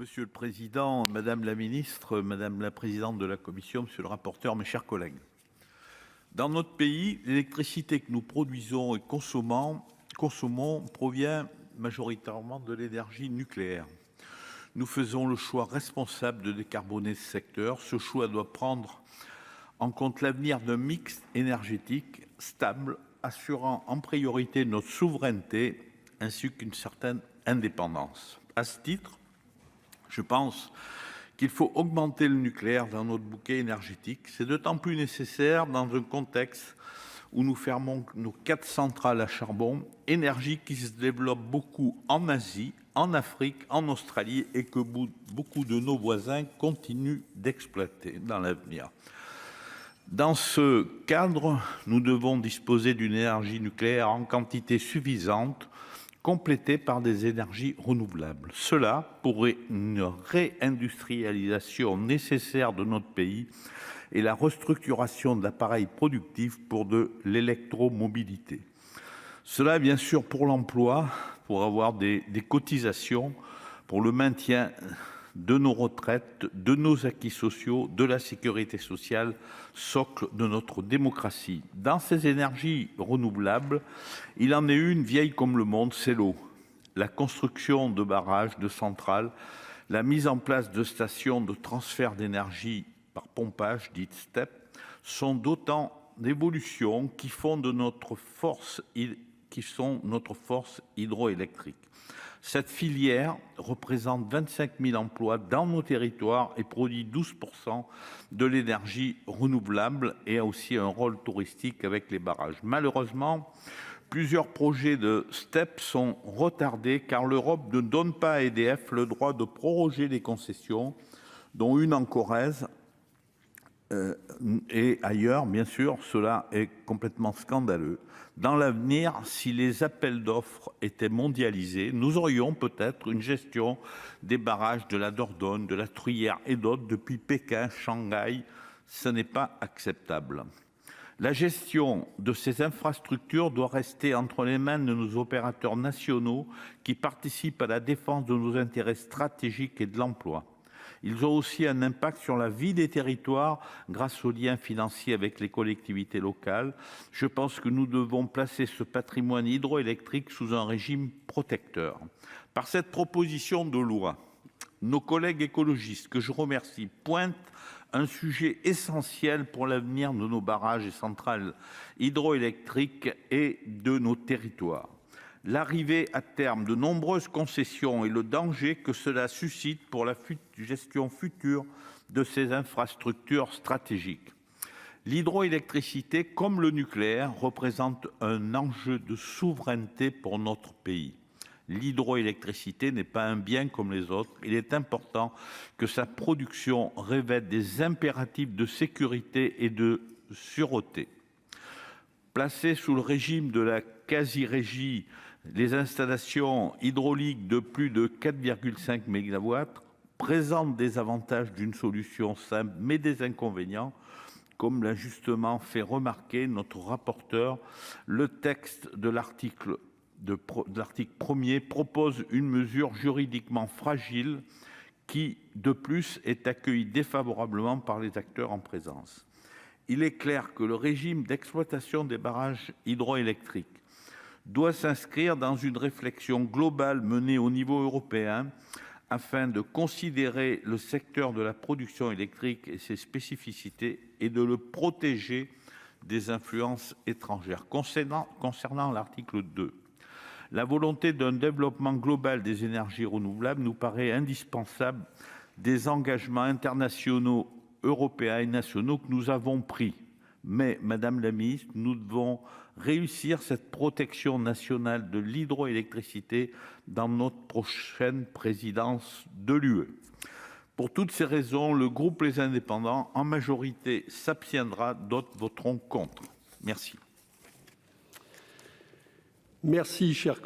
Monsieur le Président, Madame la Ministre, Madame la Présidente de la Commission, Monsieur le rapporteur, mes chers collègues. Dans notre pays, l'électricité que nous produisons et consommons provient majoritairement de l'énergie nucléaire. Nous faisons le choix responsable de décarboner ce secteur. Ce choix doit prendre en compte l'avenir d'un mix énergétique stable, assurant en priorité notre souveraineté ainsi qu'une certaine indépendance. À ce titre, je pense qu'il faut augmenter le nucléaire dans notre bouquet énergétique. C'est d'autant plus nécessaire dans un contexte où nous fermons nos 4 centrales à charbon, énergie qui se développe beaucoup en Asie, en Afrique, en Australie et que beaucoup de nos voisins continuent d'exploiter dans l'avenir. Dans ce cadre, nous devons disposer d'une énergie nucléaire en quantité suffisante, complétée par des énergies renouvelables. Cela, pour une réindustrialisation nécessaire de notre pays et la restructuration de l'appareil productif pour de l'électromobilité. Cela, bien sûr, pour l'emploi, pour avoir des cotisations, pour le maintien de nos retraites, de nos acquis sociaux, de la sécurité sociale, socle de notre démocratie. Dans ces énergies renouvelables, il en est une vieille comme le monde, c'est l'eau. La construction de barrages, de centrales, la mise en place de stations de transfert d'énergie par pompage, dites STEP, sont d'autant d'évolutions qui sont notre force hydroélectrique. Cette filière représente 25 000 emplois dans nos territoires et produit 12% de l'énergie renouvelable et a aussi un rôle touristique avec les barrages. Malheureusement, plusieurs projets de STEP sont retardés car l'Europe ne donne pas à EDF le droit de proroger les concessions, dont une en Corrèze, et ailleurs, bien sûr, cela est complètement scandaleux. Dans l'avenir, si les appels d'offres étaient mondialisés, nous aurions peut-être une gestion des barrages de la Dordogne, de la Truyère et d'autres depuis Pékin, Shanghai. Ce n'est pas acceptable. La gestion de ces infrastructures doit rester entre les mains de nos opérateurs nationaux qui participent à la défense de nos intérêts stratégiques et de l'emploi. Ils ont aussi un impact sur la vie des territoires grâce aux liens financiers avec les collectivités locales. Je pense que nous devons placer ce patrimoine hydroélectrique sous un régime protecteur. Par cette proposition de loi, nos collègues écologistes, que je remercie, pointent un sujet essentiel pour l'avenir de nos barrages et centrales hydroélectriques et de nos territoires. L'arrivée à terme de nombreuses concessions et le danger que cela suscite pour la gestion future de ces infrastructures stratégiques. L'hydroélectricité, comme le nucléaire, représente un enjeu de souveraineté pour notre pays. L'hydroélectricité n'est pas un bien comme les autres. Il est important que sa production revête des impératifs de sécurité et de sûreté. Placées sous le régime de la quasi-régie, les installations hydrauliques de plus de 4,5 MW présentent des avantages d'une solution simple, mais des inconvénients, comme l'a justement fait remarquer notre rapporteur. Le texte de l'article 1er propose une mesure juridiquement fragile qui, de plus, est accueillie défavorablement par les acteurs en présence. Il est clair que le régime d'exploitation des barrages hydroélectriques doit s'inscrire dans une réflexion globale menée au niveau européen afin de considérer le secteur de la production électrique et ses spécificités et de le protéger des influences étrangères. Concernant l'article 2, la volonté d'un développement global des énergies renouvelables nous paraît indispensable des engagements internationaux, européens et nationaux que nous avons pris. Mais, Madame la Ministre, nous devons réussir cette protection nationale de l'hydroélectricité dans notre prochaine présidence de l'UE. Pour toutes ces raisons, le groupe Les Indépendants, en majorité, s'abstiendra, d'autres voteront contre. Merci. Merci, cher collègue.